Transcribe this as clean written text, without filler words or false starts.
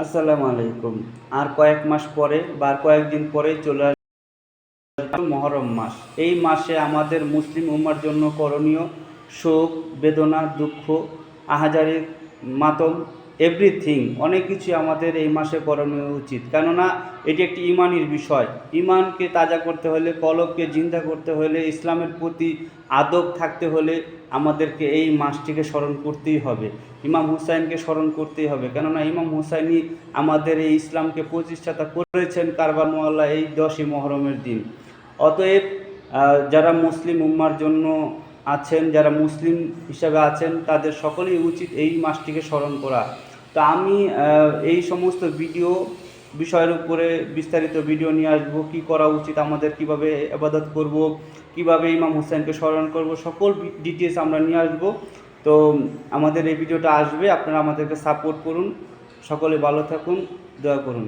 আসসালামু আলাইকুম। আর কয়েক মাস পরে বা কয়েকদিন পরে চলে আসবে মহরম মাস। এই মাসে আমাদের মুসলিম উম্মার জন্য করণীয় শোক, বেদনা, দুঃখ, আহাজারি, মাতম, এভরিথিং অনেক কিছু আমাদের এই মাসে করণীয় উচিত। কেননা এটি একটি ইমানির বিষয়। ইমানকে তাজা করতে হলে, কলবকে জিন্দা করতে হলে, ইসলামের প্রতি আদব থাকতে হলে আমাদেরকে এই মাসটিকে স্মরণ করতেই হবে। ইমাম হুসাইনকে স্মরণ করতেই হবে, কেননা ইমাম হুসাইনই আমাদের এই ইসলামকে প্রতিষ্ঠাতা করেছেন কারবার মহল্লা এই 10ই মহরমের দিন। অতএব যারা মুসলিম উম্মার জন্য আছেন, যারা মুসলিম হিসাবে আছেন, তাদের সকলেই উচিত এই মাসটিকে স্মরণ করা। তো আমি এই সমস্ত বিষয়ের উপরে বিস্তারিত ভিডিও নিয়ে আসবো। কী করা উচিত আমাদের, কিভাবে ইবাদত করব, কিভাবে ইমাম হুসাইনকে স্মরণ করব, সকল ডিটেলস আমরা নিয়ে আসবো। তো আমাদের এই ভিডিওটা আসবে, আপনারা আমাদেরকে সাপোর্ট করুন। সকলে ভালো থাকুন, দোয়া করুন।